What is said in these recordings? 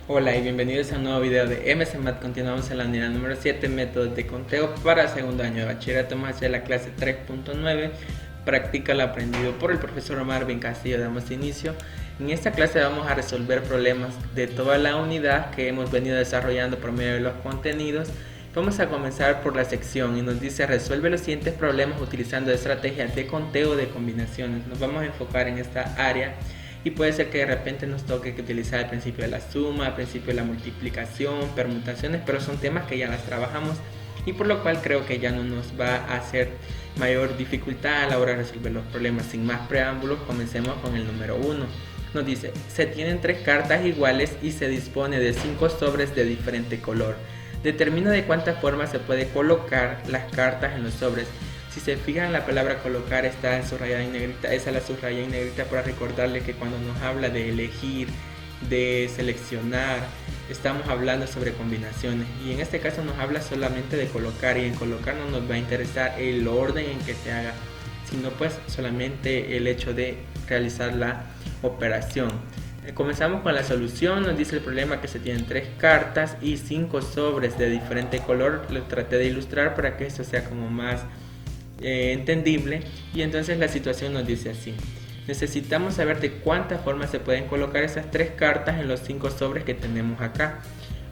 Hola y bienvenidos a un nuevo video de MC Math. Continuamos en la unidad número 7, métodos de conteo para segundo año de bachillerato. Vamos a hacer la clase 3.9, practica lo aprendido por el profesor Marvin Castillo. Damos inicio. En esta clase vamos a resolver problemas de toda la unidad que hemos venido desarrollando por medio de los contenidos. Vamos a comenzar por la sección y nos dice: resuelve los siguientes problemas utilizando estrategias de conteo de combinaciones. Nos vamos a enfocar en esta área y puede ser que de repente nos toque que utilizar el principio de la suma, el principio de la multiplicación, permutaciones, pero son temas que ya las trabajamos y por lo cual creo que ya no nos va a hacer mayor dificultad a la hora de resolver los problemas. Sin más preámbulos, comencemos con el número 1. Nos dice: se tienen 3 cartas iguales y se dispone de 5 sobres de diferente color. Determina de cuántas formas se puede colocar las cartas en los sobres. Si se fijan, la palabra colocar está subrayada en negrita. Esa la subrayé en negrita para recordarle que cuando nos habla de elegir, de seleccionar, estamos hablando sobre combinaciones. Y en este caso nos habla solamente de colocar, y en colocar no nos va a interesar el orden en que se haga, sino pues solamente el hecho de realizar la operación. Comenzamos con la solución. Nos dice el problema que se tienen 3 cartas y 5 sobres de diferente color. Lo traté de ilustrar para que esto sea como más entendible, y entonces la situación nos dice así: necesitamos saber de cuántas formas se pueden colocar esas 3 cartas en los 5 sobres que tenemos acá.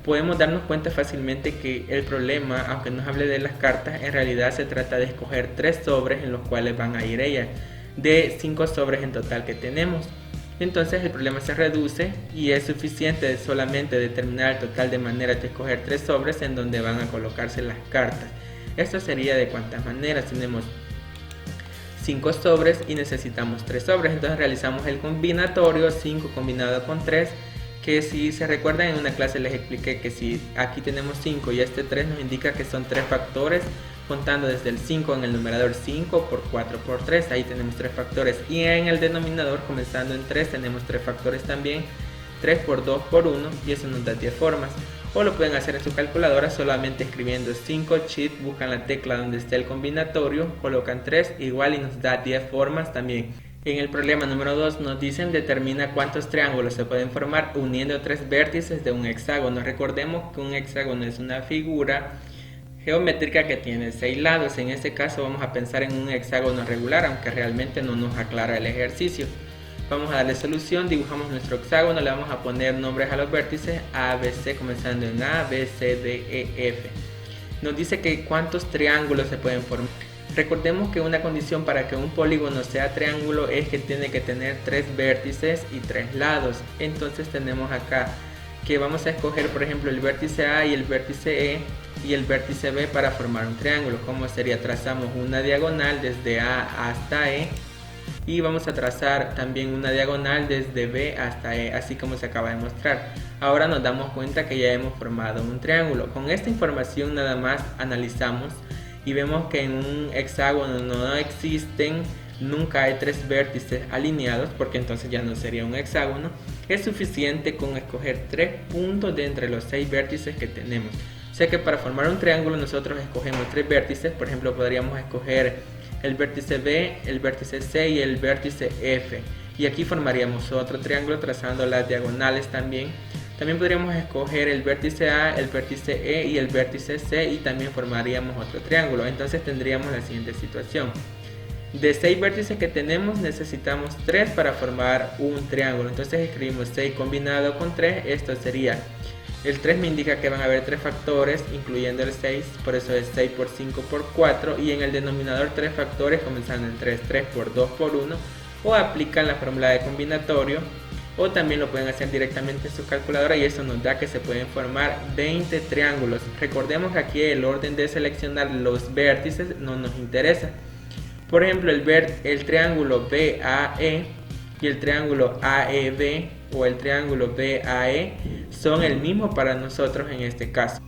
Podemos darnos cuenta fácilmente que el problema, aunque nos hable de las cartas, en realidad se trata de escoger 3 sobres en los cuales van a ir ellas, de 5 sobres en total que tenemos. Entonces el problema se reduce y es suficiente solamente determinar el total de maneras de escoger 3 sobres en donde van a colocarse las cartas. Esto sería de cuántas maneras. Tenemos 5 sobres y necesitamos 3 sobres. Entonces realizamos el combinatorio 5 combinado con 3, que si se recuerdan en una clase les expliqué que si aquí tenemos 5 y este 3 nos indica que son 3 factores, contando desde el 5 en el numerador: 5 por 4 por 3, ahí tenemos 3 factores, y en el denominador comenzando en 3 tenemos 3 factores también, 3 por 2 por 1, y eso nos da 10 formas. O lo pueden hacer en su calculadora solamente escribiendo 5 shift, buscan la tecla donde esté el combinatorio, colocan 3 igual y nos da 10 formas también. En el problema número 2 nos dicen: determina cuántos triángulos se pueden formar uniendo 3 vértices de un hexágono. Recordemos que un hexágono es una figura geométrica que tiene 6 lados. En este caso vamos a pensar en un hexágono regular, aunque realmente no nos aclara el ejercicio. Vamos a darle solución, dibujamos nuestro hexágono, le vamos a poner nombres a los vértices A, B, C, comenzando en A, B, C, D, E, F. Nos dice que cuántos triángulos se pueden formar. Recordemos que una condición para que un polígono sea triángulo es que tiene que tener 3 vértices y 3 lados. Entonces tenemos acá que vamos a escoger, por ejemplo, el vértice A y el vértice E y el vértice B para formar un triángulo. ¿Cómo sería? Trazamos una diagonal desde A hasta E, y vamos a trazar también una diagonal desde B hasta E, así como se acaba de mostrar. Ahora nos damos cuenta que ya hemos formado un triángulo. Con esta información nada más analizamos y vemos que en un hexágono no existen, nunca hay 3 vértices alineados, porque entonces ya no sería un hexágono. Es suficiente con escoger 3 puntos de entre los 6 vértices que tenemos. O sea que para formar un triángulo nosotros escogemos 3 vértices. Por ejemplo, podríamos escoger el vértice B, el vértice C y el vértice F, y aquí formaríamos otro triángulo trazando las diagonales también. También podríamos escoger el vértice A, el vértice E y el vértice C, y también formaríamos otro triángulo. Entonces tendríamos la siguiente situación: de 6 vértices que tenemos necesitamos 3 para formar un triángulo. Entonces escribimos 6 combinado con 3, esto sería: el 3 me indica que van a haber 3 factores, incluyendo el 6, por eso es 6 por 5 por 4, y en el denominador 3 factores comenzando en 3, 3 por 2 por 1, o aplican la fórmula de combinatorio, o también lo pueden hacer directamente en su calculadora, y eso nos da que se pueden formar 20 triángulos. Recordemos que aquí el orden de seleccionar los vértices no nos interesa. Por ejemplo, el triángulo BAE y el triángulo AEB o el triángulo BAE son el mismo para nosotros en este caso.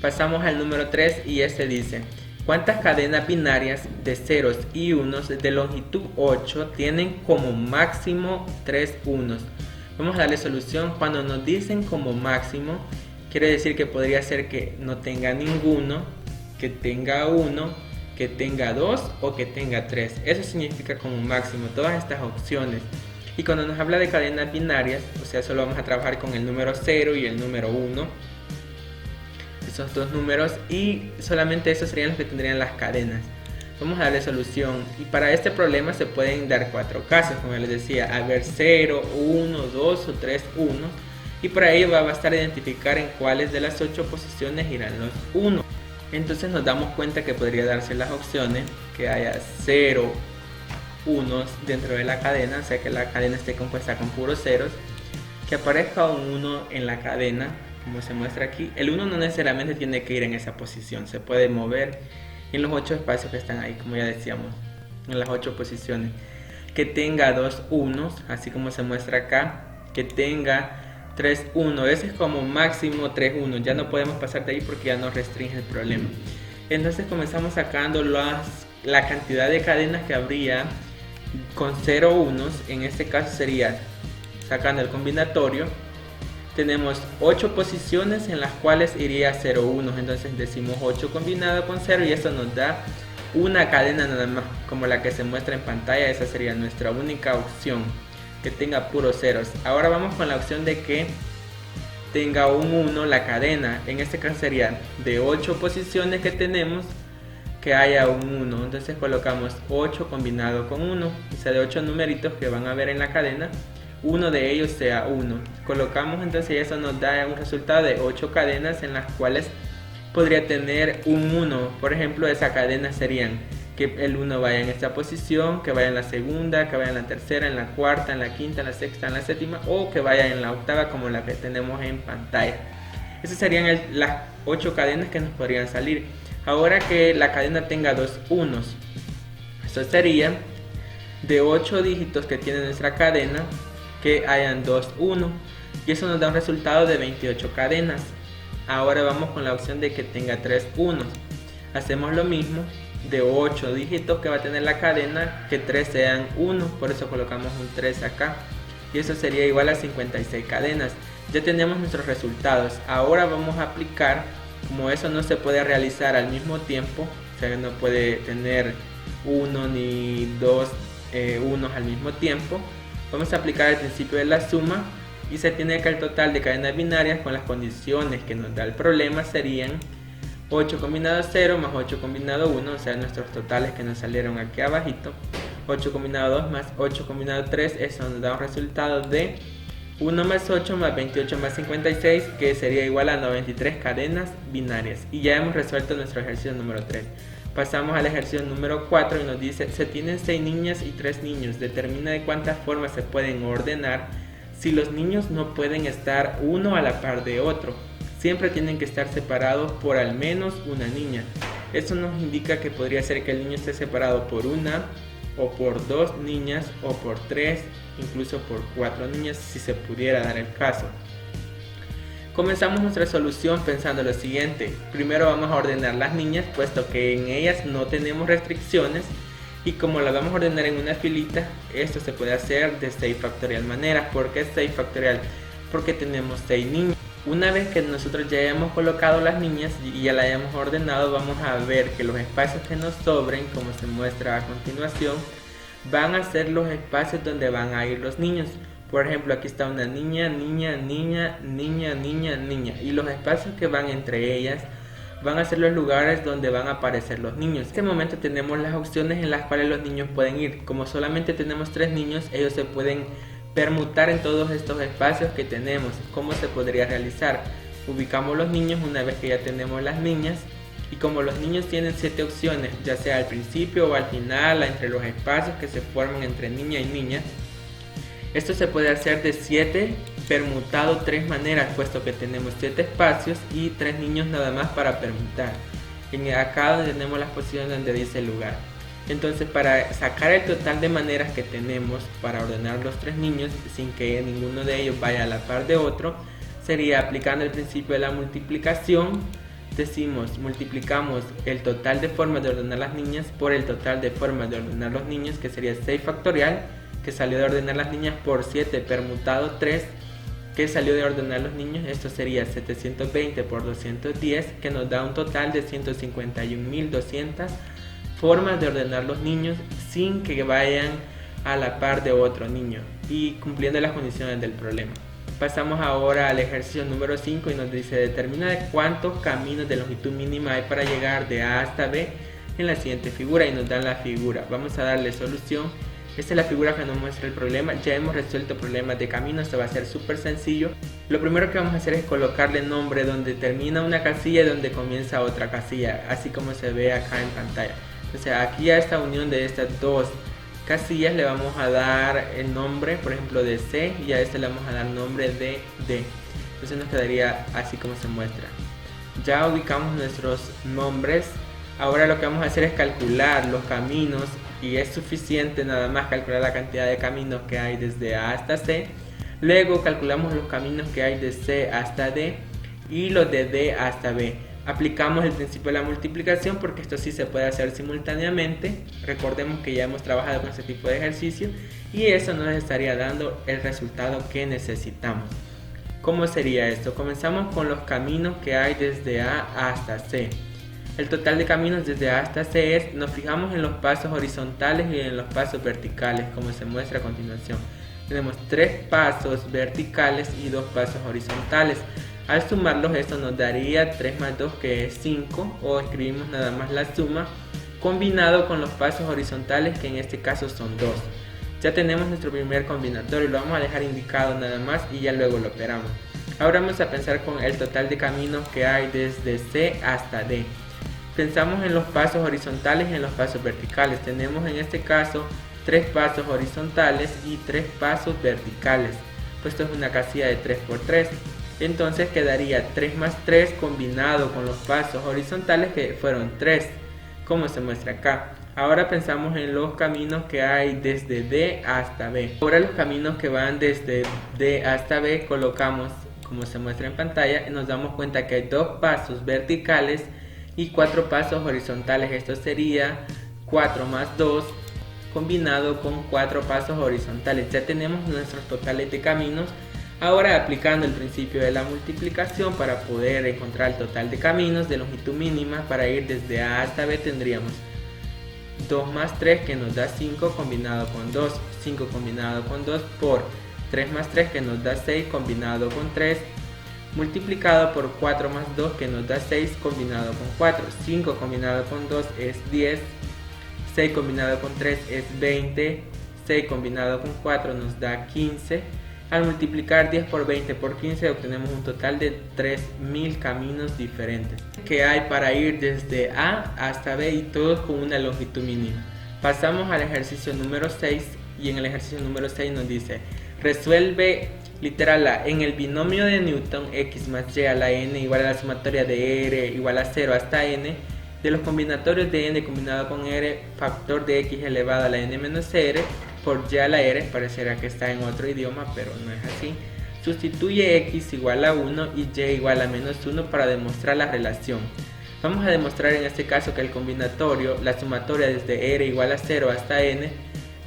Pasamos al número 3 y este dice: ¿cuántas cadenas binarias de ceros y unos de longitud 8 tienen como máximo 3 unos? Vamos a darle solución. Cuando nos dicen como máximo, quiere decir que podría ser que no tenga ninguno, que tenga uno, que tenga 2 o que tenga 3. Eso significa como máximo, todas estas opciones. Y cuando nos habla de cadenas binarias, o sea, solo vamos a trabajar con el número 0 y el número 1, esos dos números, y solamente esos serían los que tendrían las cadenas. Vamos a darle solución, y para este problema se pueden dar 4 casos, como les decía, haber 0, 1, 2 o 3 1, y para ello va a bastar identificar en cuáles de las 8 posiciones irán los 1. Entonces nos damos cuenta que podría darse las opciones que haya 0 unos dentro de la cadena, o sea que la cadena esté compuesta con puros ceros, que aparezca un 1 en la cadena, como se muestra aquí. El 1 no necesariamente tiene que ir en esa posición, se puede mover en los 8 espacios que están ahí, como ya decíamos, en las 8 posiciones. Que tenga 2 unos, así como se muestra acá, que tenga 3 1, ese es como máximo 3 1, ya no podemos pasar de ahí porque ya nos restringe el problema. Entonces comenzamos sacando la cantidad de cadenas que habría con 0 unos. En este caso sería sacando el combinatorio, tenemos 8 posiciones en las cuales iría 0 unos, entonces decimos 8 combinado con 0 y eso nos da una cadena nada más, como la que se muestra en pantalla. Esa sería nuestra única opción, que tenga puros ceros. Ahora vamos con la opción de que tenga un 1 la cadena. En este caso sería de 8 posiciones que tenemos, que haya un 1. Entonces colocamos 8 combinado con 1, o sea de 8 numeritos que van a ver en la cadena, uno de ellos sea 1. Colocamos, entonces eso nos da un resultado de 8 cadenas en las cuales podría tener un 1. Por ejemplo, esa cadena serían que el 1 vaya en esta posición, que vaya en la segunda, que vaya en la tercera, en la cuarta, en la quinta, en la sexta, en la séptima, o que vaya en la octava, como la que tenemos en pantalla. Esas serían las 8 cadenas que nos podrían salir. Ahora que la cadena tenga 2 unos, esto sería de 8 dígitos que tiene nuestra cadena, que hayan 2 1, y eso nos da un resultado de 28 cadenas. Ahora vamos con la opción de que tenga 3 unos. Hacemos lo mismo, de 8 dígitos que va a tener la cadena, que 3 sean 1, por eso colocamos un 3 acá, y eso sería igual a 56 cadenas. Ya tenemos nuestros resultados. Ahora vamos a aplicar, como eso no se puede realizar al mismo tiempo, o sea que no puede tener 1 ni 2 unos al mismo tiempo, vamos a aplicar el principio de la suma, y se tiene que el total de cadenas binarias con las condiciones que nos da el problema serían 8 combinado 0 más 8 combinado 1, o sea nuestros totales que nos salieron aquí abajito, 8 combinado 2 más 8 combinado 3, eso nos da un resultado de 1 más 8 más 28 más 56, que sería igual a 93 cadenas binarias. Y ya hemos resuelto nuestro ejercicio número 3. Pasamos al ejercicio número 4 y nos dice: se tienen 6 niñas y 3 niños, determina de cuántas formas se pueden ordenar si los niños no pueden estar uno a la par de otro. Siempre tienen que estar separados por al menos una niña. Eso nos indica que podría ser que el niño esté separado por una, o por 2 niñas, o por 3, incluso por 4 niñas, si se pudiera dar el caso. Comenzamos nuestra solución pensando lo siguiente: primero vamos a ordenar las niñas, puesto que en ellas no tenemos restricciones, y como las vamos a ordenar en una filita, esto se puede hacer de 6 factorial maneras. ¿Por qué 6 factorial? Porque tenemos 6 niños. Una vez que nosotros ya hayamos colocado las niñas y ya las hayamos ordenado, vamos a ver que los espacios que nos sobren, como se muestra a continuación, van a ser los espacios donde van a ir los niños. Por ejemplo, aquí está una niña, niña, niña, niña, niña, niña, y los espacios que van entre ellas van a ser los lugares donde van a aparecer los niños. En este momento tenemos las opciones en las cuales los niños pueden ir. Como solamente tenemos 3 niños, ellos se pueden permutar en todos estos espacios que tenemos. ¿Cómo se podría realizar? Ubicamos los niños una vez que ya tenemos las niñas, y como los niños tienen 7 opciones, ya sea al principio o al final, entre los espacios que se forman entre niña y niña, esto se puede hacer de 7 permutado 3 maneras, puesto que tenemos 7 espacios y 3 niños nada más para permutar. Acá donde tenemos las posiciones donde dice lugar. Entonces, para sacar el total de maneras que tenemos para ordenar los 3 niños sin que ninguno de ellos vaya a la par de otro, sería aplicando el principio de la multiplicación. Decimos, multiplicamos el total de formas de ordenar las niñas por el total de formas de ordenar los niños, que sería 6 factorial, que salió de ordenar las niñas, por 7 permutado 3, que salió de ordenar los niños. Esto sería 720 por 210, que nos da un total de 151.200 formas de ordenar los niños sin que vayan a la par de otro niño. y cumpliendo las condiciones del problema. Pasamos ahora al ejercicio número 5 y nos dice: determina de cuántos caminos de longitud mínima hay para llegar de A hasta B en la siguiente figura, y nos dan la figura. Vamos a darle solución. Esta es la figura que nos muestra el problema. Ya hemos resuelto problemas de camino, esto va a ser súper sencillo. Lo primero que vamos a hacer es colocarle nombre donde termina una casilla y donde comienza otra casilla, así como se ve acá en pantalla. O sea, aquí a esta unión de estas dos casillas le vamos a dar el nombre, por ejemplo, de C, y a este le vamos a dar nombre de D. Entonces nos quedaría así como se muestra. Ya ubicamos nuestros nombres. Ahora lo que vamos a hacer es calcular los caminos, y es suficiente nada más calcular la cantidad de caminos que hay desde A hasta C. Luego calculamos los caminos que hay de C hasta D y los de D hasta B. Aplicamos el principio de la multiplicación porque esto sí se puede hacer simultáneamente. Recordemos que ya hemos trabajado con este tipo de ejercicio y eso nos estaría dando el resultado que necesitamos. ¿Cómo sería esto? Comenzamos con los caminos que hay desde A hasta C. El total de caminos desde A hasta C es, nos fijamos en los pasos horizontales y en los pasos verticales, como se muestra a continuación. Tenemos 3 pasos verticales y 2 pasos horizontales. Al sumarlos, esto nos daría 3 más 2, que es 5, o escribimos nada más la suma, combinado con los pasos horizontales, que en este caso son 2. Ya tenemos nuestro primer combinatorio, lo vamos a dejar indicado nada más y ya luego lo operamos. Ahora vamos a pensar con el total de caminos que hay desde C hasta D. Pensamos en los pasos horizontales y en los pasos verticales. Tenemos en este caso 3 pasos horizontales y 3 pasos verticales. Pues esto es una casilla de 3 por 3. Entonces quedaría 3 más 3 combinado con los pasos horizontales, que fueron 3, como se muestra acá. Ahora pensamos en los caminos que hay desde D hasta B. Ahora los caminos que van desde D hasta B colocamos, como se muestra en pantalla, y nos damos cuenta que hay 2 pasos verticales y 4 pasos horizontales. Esto sería 4 más 2 combinado con 4 pasos horizontales. Ya tenemos nuestros totales de caminos. Ahora, aplicando el principio de la multiplicación para poder encontrar el total de caminos de longitud mínima para ir desde A hasta B, tendríamos 2 más 3, que nos da 5 combinado con 2, 5 combinado con 2 por 3 más 3, que nos da 6 combinado con 3, multiplicado por 4 más 2, que nos da 6 combinado con 4, 5 combinado con 2 es 10, 6 combinado con 3 es 20, 6 combinado con 4 nos da 15. Al multiplicar 10 por 20 por 15 obtenemos un total de 3000 caminos diferentes que hay para ir desde A hasta B, y todos con una longitud mínima. Pasamos al ejercicio número 6, y en el ejercicio número 6 nos dice: resuelve literal A en el binomio de Newton x más y a la n igual a la sumatoria de r igual a 0 hasta n de los combinatorios de n combinado con r factor de x elevado a la n menos r por y a la r. Parecerá que está en otro idioma, pero no es así. Sustituye x igual a 1 y y igual a menos 1 para demostrar la relación. Vamos a demostrar en este caso que el combinatorio, la sumatoria desde r igual a 0 hasta n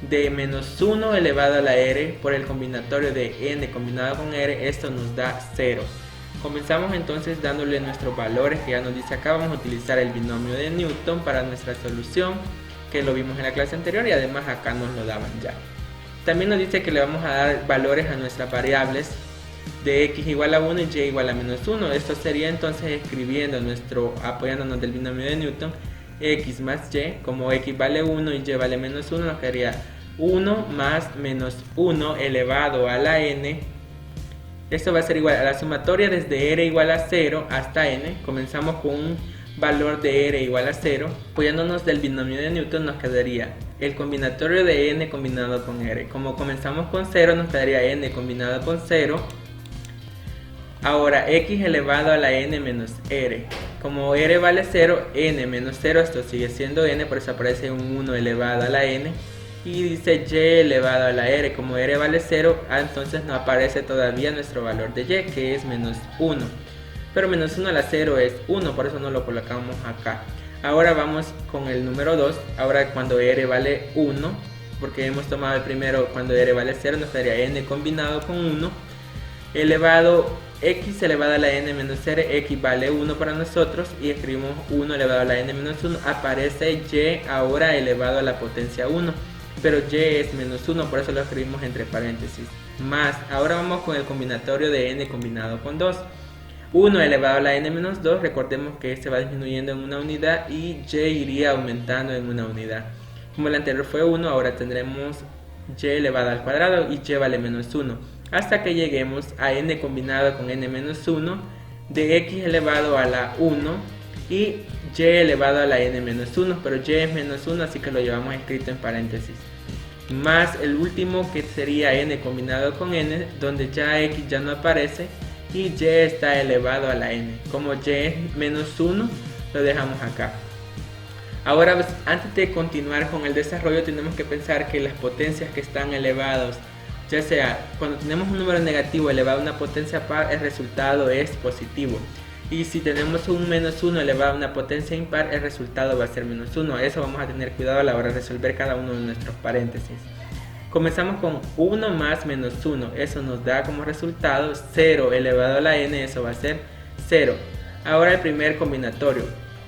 de menos 1 elevado a la r por el combinatorio de n combinado con r, esto nos da 0. Comenzamos entonces dándole nuestros valores que ya nos dice acá. Vamos a utilizar el binomio de Newton para nuestra solución, que lo vimos en la clase anterior y además acá nos lo daban ya. También nos dice que le vamos a dar valores a nuestras variables de x igual a 1 y y igual a menos 1. Esto sería entonces escribiendo apoyándonos del binomio de Newton, x más y, como x vale 1 y y vale menos 1, nos quedaría 1 más menos 1 elevado a la n. Esto va a ser igual a la sumatoria desde r igual a 0 hasta n. Comenzamos con un valor de r igual a 0. Apoyándonos del binomio de Newton nos quedaría el combinatorio de n combinado con r. Como comenzamos con 0, nos quedaría n combinado con 0. Ahora x elevado a la n menos r. Como r vale 0, n menos 0, esto sigue siendo n, por eso aparece un 1 elevado a la n. Y dice y elevado a la r. Como r vale 0, entonces no aparece todavía nuestro valor de y, que es menos 1. Pero menos 1 a la 0 es 1, por eso no lo colocamos acá. Ahora vamos con el número 2. Ahora cuando r vale 1, porque hemos tomado el primero cuando r vale 0, nos daría n combinado con 1 elevado x elevado a la n menos r. X vale 1 para nosotros y escribimos 1 elevado a la n menos 1. Aparece y ahora elevado a la potencia 1. pero y es menos 1, por eso lo escribimos entre paréntesis. Más, ahora vamos con el combinatorio de n combinado con 2. 1 elevado a la n menos 2, recordemos que este va disminuyendo en una unidad y y iría aumentando en una unidad. Como el anterior fue 1, ahora tendremos y elevado al cuadrado y y vale menos 1, hasta que lleguemos a n combinado con n menos 1 de x elevado a la 1 y y elevado a la n menos 1, pero y es menos 1, así que lo llevamos escrito en paréntesis. Más el último, que sería n combinado con n, donde ya x ya no aparece y y está elevado a la n. Como y es menos 1, lo dejamos acá. Ahora, pues, antes de continuar con el desarrollo, tenemos que pensar que las potencias que están elevados, ya sea cuando tenemos un número negativo elevado a una potencia par, el resultado es positivo. Y si tenemos un menos 1 elevado a una potencia impar, el resultado va a ser menos 1. Eso vamos a tener cuidado a la hora de resolver cada uno de nuestros paréntesis. Comenzamos con 1 más menos 1. Eso nos da como resultado 0 elevado a la n. Eso va a ser 0. Ahora el primer combinatorio.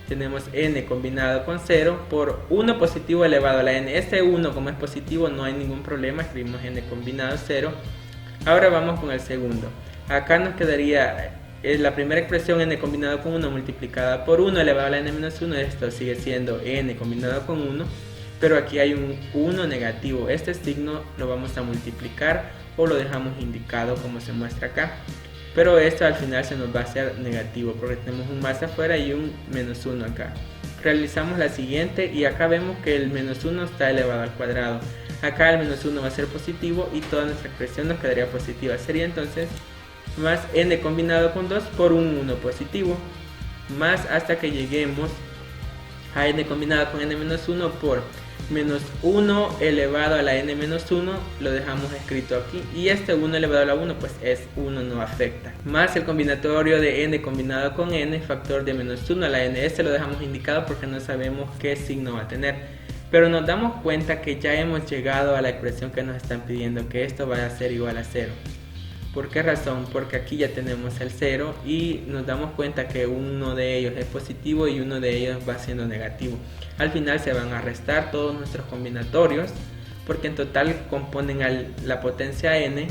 Tenemos n combinado con 0 por 1 positivo elevado a la n. Este 1, como es positivo, no hay ningún problema. Escribimos n combinado 0. Ahora vamos con el segundo. Acá nos quedaría la primera expresión n combinado con 1 multiplicada por 1 elevado a la n menos 1. Esto sigue siendo n combinado con 1, pero aquí hay un 1 negativo. Este signo lo vamos a multiplicar o lo dejamos indicado como se muestra acá, pero esto al final se nos va a hacer negativo porque tenemos un más afuera y un menos 1 acá. Realizamos la siguiente y acá vemos que el menos 1 está elevado al cuadrado. Acá el menos 1 va a ser positivo y toda nuestra expresión nos quedaría positiva. Sería entonces más n combinado con 2 por un 1 positivo, más hasta que lleguemos a n combinado con n menos 1 por menos 1 elevado a la n menos 1, lo dejamos escrito aquí, y este 1 elevado a la 1 pues es 1, no afecta, más el combinatorio de n combinado con n, factor de menos 1 a la n. Este lo dejamos indicado porque no sabemos qué signo va a tener, pero nos damos cuenta que ya hemos llegado a la expresión que nos están pidiendo, que esto va a ser igual a 0. ¿Por qué razón? Porque aquí ya tenemos el 0 y nos damos cuenta que uno de ellos es positivo y uno de ellos va siendo negativo. Al final se van a restar todos nuestros combinatorios porque en total componen la potencia n.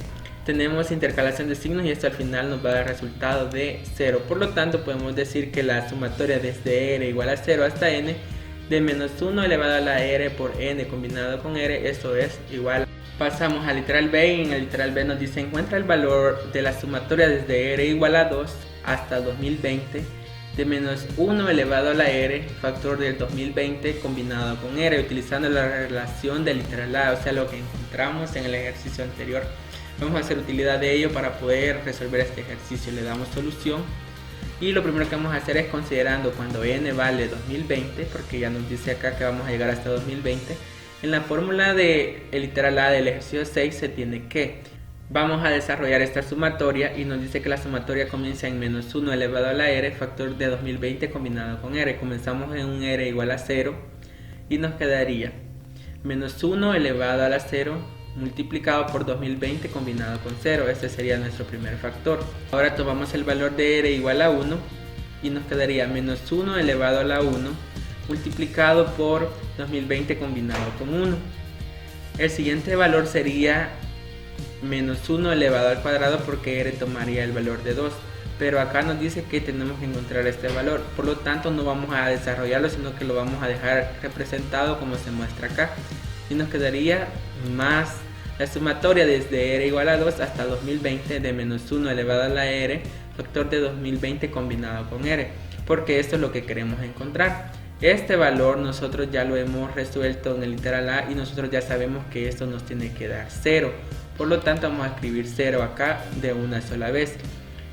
Tenemos intercalación de signos y esto al final nos va a dar resultado de 0. Por lo tanto podemos decir que la sumatoria desde r igual a 0 hasta n de menos 1 elevado a la r por n combinado con r, esto es igual. Pasamos al literal B y en el literal B nos dice: encuentra el valor de la sumatoria desde r igual a 2 hasta 2020 de menos 1 elevado a la r factor del 2020 combinado con r, utilizando la relación del literal A, o sea lo que encontramos en el ejercicio anterior. Vamos a hacer utilidad de ello para poder resolver este ejercicio. Le damos solución y lo primero que vamos a hacer es considerando cuando n vale 2020, porque ya nos dice acá que vamos a llegar hasta 2020. En la fórmula del literal A del ejercicio 6 se tiene que, vamos a desarrollar esta sumatoria y nos dice que la sumatoria comienza en menos 1 elevado a la r factor de 2020 combinado con r. Comenzamos en un r igual a 0 y nos quedaría menos 1 elevado a la 0 multiplicado por 2020 combinado con 0. Este sería nuestro primer factor. Ahora tomamos el valor de r igual a 1 y nos quedaría menos 1 elevado a la 1 multiplicado por 2020 combinado con 1. El siguiente valor sería menos 1 elevado al cuadrado porque r tomaría el valor de 2. Pero acá nos dice que tenemos que encontrar este valor. Por lo tanto no vamos a desarrollarlo, sino que lo vamos a dejar representado como se muestra acá. Y nos quedaría más la sumatoria desde r igual a 2 hasta 2020 de menos 1 elevado a la r factor de 2020 combinado con r. Porque esto es lo que queremos encontrar. Este valor nosotros ya lo hemos resuelto en el literal A y nosotros ya sabemos que esto nos tiene que dar 0. Por lo tanto vamos a escribir 0 acá de una sola vez.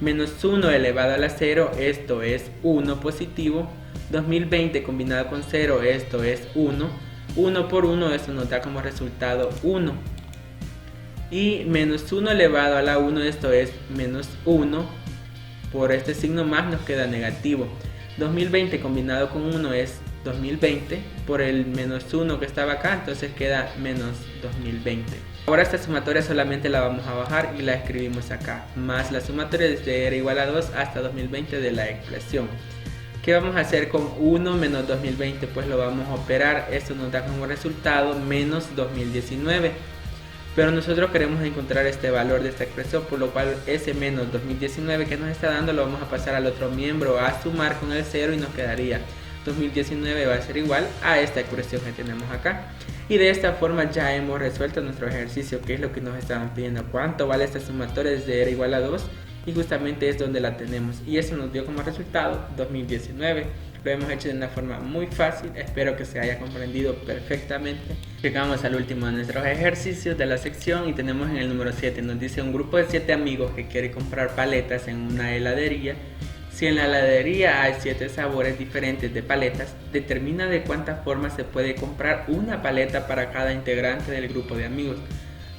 Menos 1 elevado a la 0, esto es 1 positivo. 2020 combinado con 0, esto es 1. 1 por 1, esto nos da como resultado 1. Y menos 1 elevado a la 1, esto es menos 1. Por este signo más nos queda negativo. 2020 combinado con 1 es 2020, por el menos 1 que estaba acá, entonces queda menos 2020. Ahora esta sumatoria solamente la vamos a bajar y la escribimos acá, más la sumatoria desde r igual a 2 hasta 2020 de la expresión, ¿Qué vamos a hacer con 1 menos 2020? Pues lo vamos a operar. Esto nos da como resultado menos 2019. Pero nosotros queremos encontrar este valor de esta expresión, por lo cual ese menos 2019 que nos está dando lo vamos a pasar al otro miembro, a sumar con el 0 y nos quedaría 2019 va a ser igual a esta expresión que tenemos acá. Y de esta forma ya hemos resuelto nuestro ejercicio, que es lo que nos estaban pidiendo. ¿Cuánto vale esta sumatoria desde r igual a 2? Y justamente es donde la tenemos. Y eso nos dio como resultado 2019. Lo hemos hecho de una forma muy fácil. Espero que se haya comprendido perfectamente. Llegamos al último de nuestros ejercicios de la sección y tenemos en el número 7. Nos dice un grupo de 7 amigos que quiere comprar paletas en una heladería. Si en la heladería hay 7 sabores diferentes de paletas, determina de cuántas formas se puede comprar una paleta para cada integrante del grupo de amigos.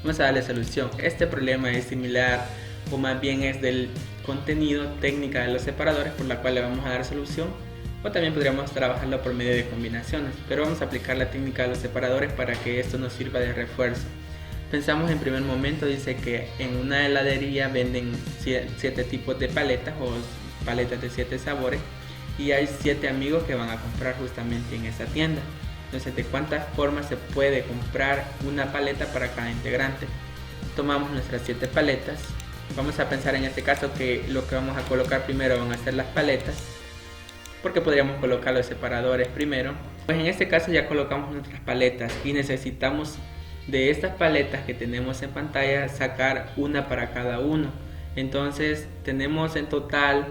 Vamos a darle solución. Este problema es similar, o más bien es del contenido técnica de los separadores, por la cual le vamos a dar solución, o también podríamos trabajarlo por medio de combinaciones, pero vamos a aplicar la técnica de los separadores para que esto nos sirva de refuerzo. Pensamos en primer momento, dice que en una heladería venden 7 tipos de paletas o paletas de 7 sabores y hay 7 amigos que van a comprar justamente en esa tienda. Entonces, ¿de cuántas formas se puede comprar una paleta para cada integrante? Tomamos nuestras 7 paletas. Vamos a pensar en este caso que lo que vamos a colocar primero van a ser las paletas, porque podríamos colocar los separadores primero. Pues en este caso ya colocamos nuestras paletas y necesitamos de estas paletas que tenemos en pantalla sacar una para cada uno. Entonces tenemos en total,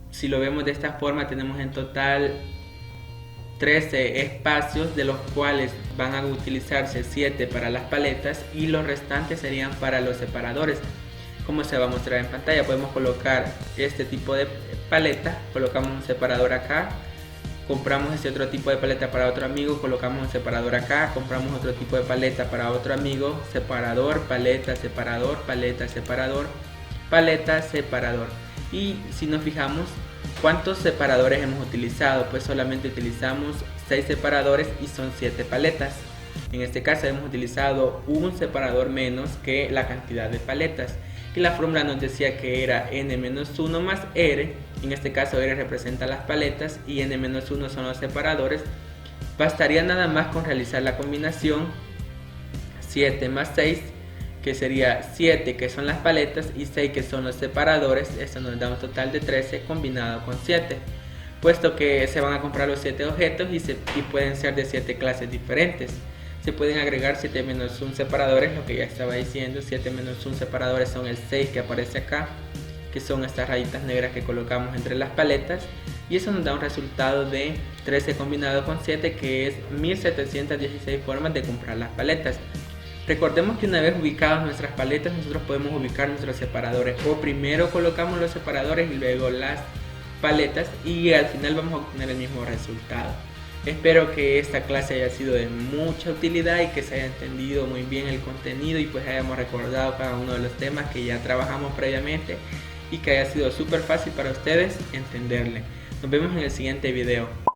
si lo vemos de esta forma, tenemos en total 13 espacios, de los cuales van a utilizarse 7 para las paletas y los restantes serían para los separadores. Como se va a mostrar en pantalla, podemos colocar este tipo de paleta, colocamos un separador acá, compramos este otro tipo de paleta para otro amigo, colocamos un separador acá, compramos otro tipo de paleta para otro amigo, separador, paleta, separador, paleta, separador, paleta, separador. Y si nos fijamos, ¿cuántos separadores hemos utilizado? Pues solamente utilizamos 6 separadores y son 7 paletas. En este caso hemos utilizado un separador menos que la cantidad de paletas. Y la fórmula nos decía que era n-1 más r. En este caso r representa las paletas y n-1 son los separadores. Bastaría nada más con realizar la combinación 7 más 6, que sería 7 que son las paletas y 6 que son los separadores. Esto nos da un total de 13 combinado con 7, puesto que se van a comprar los 7 objetos y pueden ser de 7 clases diferentes. Se pueden agregar 7 menos 1 separadores, lo que ya estaba diciendo. 7 menos 1 separadores son el 6 que aparece acá, que son estas rayitas negras que colocamos entre las paletas, y eso nos da un resultado de 13 combinado con 7, que es 1716 formas de comprar las paletas. Recordemos que una vez ubicadas nuestras paletas, nosotros podemos ubicar nuestros separadores, o primero colocamos los separadores y luego las paletas, y al final vamos a obtener el mismo resultado. Espero que esta clase haya sido de mucha utilidad y que se haya entendido muy bien el contenido y pues hayamos recordado cada uno de los temas que ya trabajamos previamente y que haya sido súper fácil para ustedes entenderle. Nos vemos en el siguiente video.